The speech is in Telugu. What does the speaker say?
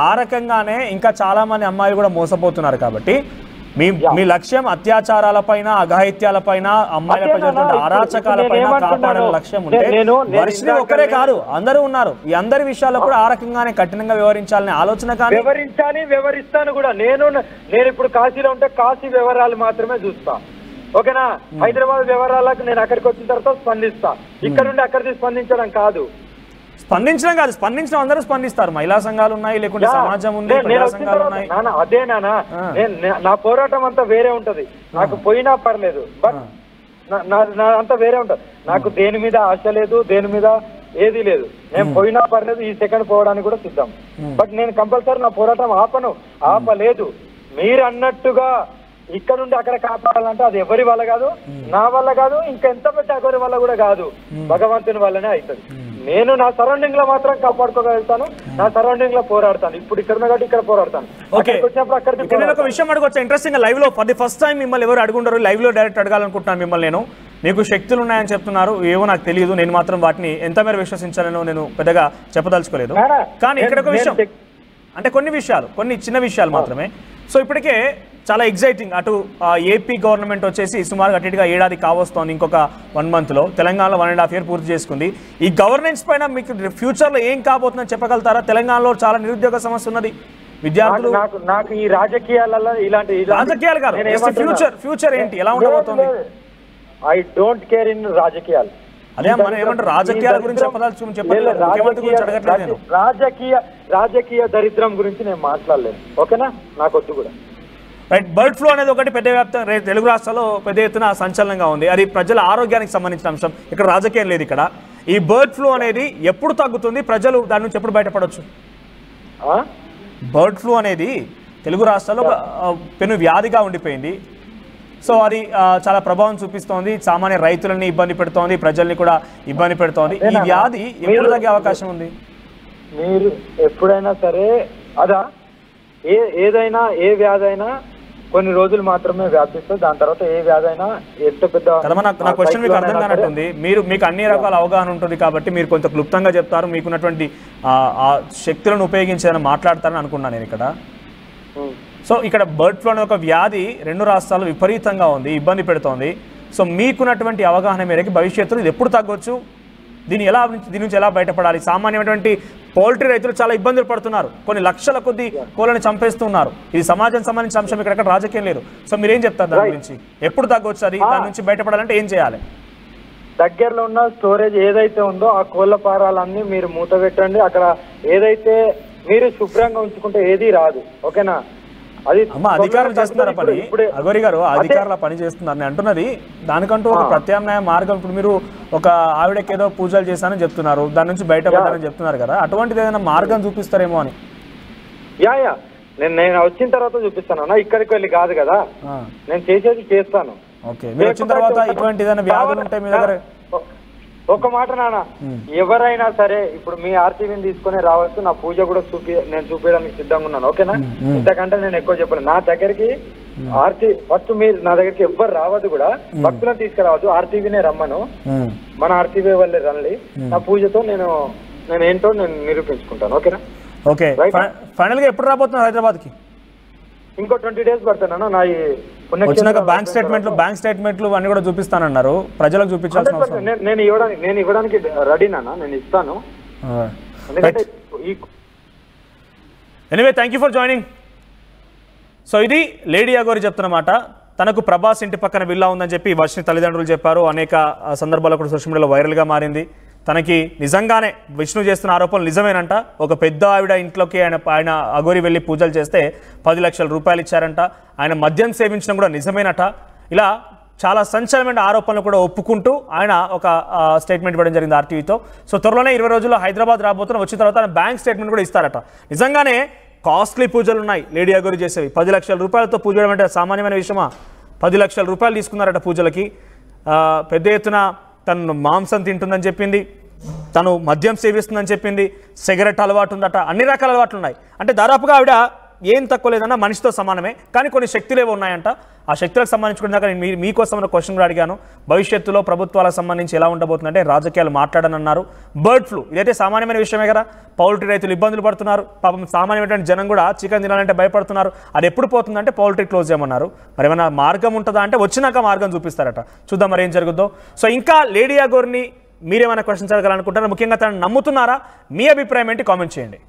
ఆ రకంగానే ఇంకా చాలా మంది అమ్మాయిలు కూడా మోసపోతున్నారు కాబట్టి మీ లక్ష్యం అత్యాచారాలపైన అఘాయిత్యాలపైన అమ్మాయిలపై జరుగుతున్న అరాచకాలపైన కాపాడాల లక్ష్యం ఉంటే వర్షిని ఒక్కరే కాదు అందరూ ఉన్నారు ఈ అందరి విషయాల్లో కూడా ఆ రకంగానే కఠినంగా వ్యవహరించాలనే ఆలోచన కానీ వ్యవహరిస్తాను కూడా నేను ఇప్పుడు కాశీలో ఉంటే కాశీ వ్యవహారాలు మాత్రమే చూస్తా ఓకేనా హైదరాబాద్ వ్యవహారాలకు నేను అక్కడికి వచ్చిన తర్వాత స్పందిస్తా ఇక్కడ నుండి అక్కడికి స్పందించడం కాదు స్పందించడం కాదు స్పందించడం అందరూ స్పందిస్తారు మహిళా సంఘాలు ఉన్నాయి లేకుంటే సమాజం ఉంది ప్రజా సంఘాలు ఉన్నాయి అదే నా పోరాటం అంతా వేరే ఉంటది నాకు పోయినా పర్లేదు బట్ నా అంతా వేరే ఉంటది నాకు దేని మీద ఆశ లేదు దేని మీద ఏది లేదు నేను పోయినా పర్లేదు ఈ సెకండ్ పోవడానికి కూడా సిద్ధం బట్ నేను కంపల్సరీ నా పోరాటం ఆపలేదు మీరు అన్నట్టుగా ఇక్కడ నుండి అక్కడ కాపాడాలంటే అది ఎవరి వల్ల కాదు నా వల్ల కాదు ఇంకెంత పెద్ద ఎవరి వల్ల కూడా కాదు భగవంతుని వల్లనే అవుతుంది నేను నా సరౌండింగ్ లో మాత్రం కాపాడుకోగలుగుతాను నా సరౌండింగ్ లో పోరాడతాను ఇప్పుడు ఇక్కడ కాబట్టి ఇక్కడ పోరాడతాను ఒక విషయం అడగొచ్చా ఇంట్రెస్టింగ్ లైవ్ లో ఫర్ ది ఫస్ట్ టైం మిమ్మల్ని ఎవరు అడుగుంటారు లైవ్ లో డైరెక్ట్ అడగాలనుకుంటున్నాను మిమ్మల్ని నేను మీకు శక్తులు ఉన్నాయని చెప్తున్నారు ఏవో నాకు తెలియదు నేను మాత్రం వాటిని ఎంత మేర విశ్వసించాలనో నేను పెద్దగా చెప్పదలుచుకోలేదు కానీ ఇక్కడ ఒక విషయం అంటే కొన్ని చిన్న విషయాలు మాత్రమే సో ఇప్పటికే చాలా ఎగ్జైటింగ్ అటు ఏపీ గవర్నమెంట్ వచ్చేసి సుమారుగా అటుగా ఏడాది కావస్తోంది ఇంకొక 1 month లో తెలంగాణలో 1.5 years పూర్తి చేసుకుంది ఈ గవర్నెన్స్ పైన మీకు ఫ్యూచర్లో ఏం కాబోతుందని చెప్పగలుగుతారా తెలంగాణలో చాలా నిరుద్యోగ సమస్య ఉన్నది విద్యార్థులు నాకు ఈ రాజకీయాలలో ఇలాంటి రాజకీయాలు కాదు ఫ్యూచర్ ఏంటి ఎలా ఉండబోతోంది ఐ డోంట్ కేర్ ఇన్ రాజకీయాలు అదే మనం ఏమంటారు రాజకీయాల గురించి చెప్పదలుచుకుని రాజకీయ దరిద్రం గురించి నేను మాట్లాడలేను ఓకేనా నాకు వద్దు కూడా రైట్ బర్డ్ ఫ్లూ అనేది ఒకటి పెద్ద వ్యాప్తంగా తెలుగు రాష్ట్రాల్లో పెద్ద ఎత్తున సంచలనంగా ఉంది అది ప్రజల ఆరోగ్యానికి సంబంధించిన అంశం ఇక్కడ రాజకీయం లేదు ఇక్కడ ఈ బర్డ్ ఫ్లూ అనేది ఎప్పుడు తగ్గుతుంది ప్రజలు దాని నుంచి ఎప్పుడు బయటపడవచ్చు బర్డ్ ఫ్లూ అనేది తెలుగు రాష్ట్రాల్లో పెను వ్యాధిగా ఉండిపోయింది సో అది చాలా ప్రభావం చూపిస్తోంది సామాన్య రైతులని ఇబ్బంది పెడుతోంది ప్రజల్ని కూడా ఇబ్బంది పెడుతోంది ఈ వ్యాధి ఎప్పుడు తగ్గే అవకాశం ఉంది మీరు ఎప్పుడైనా సరే అదా ఏదైనా ఏ వ్యాధి అయినా కొన్ని రోజులు మాత్రమే వ్యాపిస్తుంది దాని తర్వాత ఏ వ్యాధి అయినా ఎంత పెద్ద నా క్వశ్చన్ మీకు అర్థం కానట్టుంది మీకు అన్ని రకాల అవగాహన ఉంటుంది కాబట్టి మీరు కొంత క్లుప్తంగా చెప్తారు మీకున్నటువంటి శక్తులను ఉపయోగించి ఏదైనా మాట్లాడతారని అనుకున్నాను నేను ఇక్కడ సో ఇక్కడ బర్డ్ ఫ్లూ అనే ఒక వ్యాధి 2 రాష్ట్రాలు విపరీతంగా ఉంది ఇబ్బంది పెడుతోంది సో మీకున్నటువంటి అవగాహన మేరకు భవిష్యత్తులో ఇది ఎప్పుడు తగ్గొచ్చు దీని నుంచి ఎలా బయటపడాలి సామాన్యమైనటువంటి పౌల్ట్రీ రైతులు చాలా ఇబ్బందులు పడుతున్నారు కొన్ని లక్షల కొద్ది కోళ్ళని చంపేస్తున్నారు ఇది సమాజం సంబంధించిన అంశం ఇక్కడ రాజకీయం లేదు సో మీరేం చెప్తారు దాని గురించి ఎప్పుడు తగ్గొచ్చు అది దాని నుంచి బయటపడాలంటే ఏం చేయాలి దగ్గరలో ఉన్న స్టోరేజ్ ఏదైతే ఉందో ఆ కోళ్ళ పారాలన్నీ మీరు మూత పెట్టండి అక్కడ ఏదైతే మీరు శుభ్రంగా ఉంచుకుంటే ఏది రాదు ఓకేనా అమ్మ అధికారులు చేస్తున్నారా పని అగోరి గారు అధికారుల పని చేస్తున్నారు నేను అంటున్నది దానికంటూ ఒక ప్రత్యామ్నాయ మార్గం ఇప్పుడు మీరు ఒక ఆవిడకి ఏదో పూజలు చేశానని చెప్తున్నారు దాని నుంచి బయటపడాలని చెప్తున్నారు కదా అటువంటిది ఏదైనా మార్గం చూపిస్తారేమో అని నేను వచ్చిన తర్వాత చూపిస్తాను ఇక్కడికి వెళ్ళి కాదు కదా నేను చేసేది చేస్తాను ఓకే మీరు వచ్చిన తర్వాత ఇటువంటి ఏదైనా వ్యాధులు ఉంటాయి మీ దగ్గర ఒక మాట నాన్న ఎవరైనా సరే ఇప్పుడు మీ ఆర్టీవీని తీసుకుని రావచ్చు నా పూజ కూడా నేను చూపించడానికి సిద్ధంగా ఉన్నాను ఓకేనా ఇంతకంటే నేను ఎక్కువ చెప్పను నా దగ్గరికి ఫస్ట్ మీరు నా దగ్గరికి ఎవ్వరు రావద్దు కూడా భక్తులను తీసుకురావద్దు ఆర్టీవీనే రమ్మను మన ఆర్టీవీ వాళ్ళే రండి నా పూజతో నేను ఏంటో నేను నిరూపించుకుంటాను ఓకేనా ఓకే ఫైనల్ గా ఎప్పుడు రాబోతున్నారు హైదరాబాద్ కి ఇంకో 20 days పడతాను నా వచ్చినాక బ్యాంక్ స్టేట్మెంట్లు అన్ని కూడా చూపిస్తానన్నారు ప్రజలకు చూపించాల్సిన అవసరం నేను ఇవ్వడానికి రెడీ నాన్న నేను ఇస్తాను anyway thank you for joining so ఇది లేడీ అగోరి చెప్తున్నమాట తనకు ప్రభాస్ ఇంటి పక్కన విల్లా ఉందని చెప్పి వర్షిని తల్లిదండ్రులు చెప్పారు అనేక సందర్భాల్లో కూడా సోషల్ మీడియాలో వైరల్గా మారింది తనకి నిజంగానే విష్ణు చేస్తున్న ఆరోపణలు నిజమేనంట ఒక పెద్ద ఆవిడ ఇంట్లోకి ఆయన అగోరి వెళ్ళి పూజలు చేస్తే 10 లక్షల రూపాయలు ఇచ్చారంట ఆయన మద్యం సేవించడం కూడా నిజమేనట ఇలా చాలా సంచలనమైన ఆరోపణలు కూడా ఒప్పుకుంటూ ఆయన ఒక స్టేట్మెంట్ ఇవ్వడం జరిగింది ఆర్టీవీతో సో త్వరలోనే 20 రోజుల్లో హైదరాబాద్ రాబోతున్న వచ్చిన తర్వాత ఆయన బ్యాంక్ స్టేట్మెంట్ కూడా ఇస్తారట నిజంగానే కాస్ట్లీ పూజలు ఉన్నాయి లేడీ అగోరి చేసేవి 10 లక్షల రూపాయలతో పూజ చేయడం అంటే సామాన్యమైన విషయమా 10 లక్షల రూపాయలు తీసుకున్నారట పూజలకి పెద్ద ఎత్తున తను మాంసం తింటుందని చెప్పింది తను మద్యం సేవిస్తుందని చెప్పింది సిగరెట్ అలవాటు ఉందట అన్ని రకాల అలవాట్లు ఉన్నాయి అంటే దాదాపుగా ఆవిడ ఏం తక్కువ లేదన్నా మనిషితో సమానమే, కానీ కొన్ని శక్తులు ఏవో ఉన్నాయంట. ఆ శక్తులకు సంబంధించుకున్నాక నేను మీకోసం ఉన్న క్వశ్చన్ కూడా అడిగాను. భవిష్యత్తులో ప్రభుత్వాలకు సంబంధించి ఎలా ఉండబోతుందంటే రాజకీయాలు మాట్లాడనన్నారు. బర్డ్ ఫ్లూ ఇదైతే సామాన్యమైన విషయమే కదా. పౌల్ట్రీ రైతులు ఇబ్బందులు పడుతున్నారు, పాపం సామాన్యమైనటువంటి జనం కూడా చికెన్ తినాలంటే భయపడుతున్నారు. అది ఎప్పుడు పోతుందంటే పౌల్ట్రీ క్లోజ్ చేయమన్నారు. మరి ఏమైనా మార్గం ఉంటుందా అంటే వచ్చినాక మార్గం చూపిస్తారట. చూద్దాం మరి ఏం జరుగుద్దో. సో ఇంకా లేడీ యాగూర్ని మీరేమైనా క్వశ్చన్స్ అడగాలనుకుంటారా? ముఖ్యంగా తనను నమ్ముతున్నారా? మీ అభిప్రాయం ఏంటి? కామెంట్ చేయండి.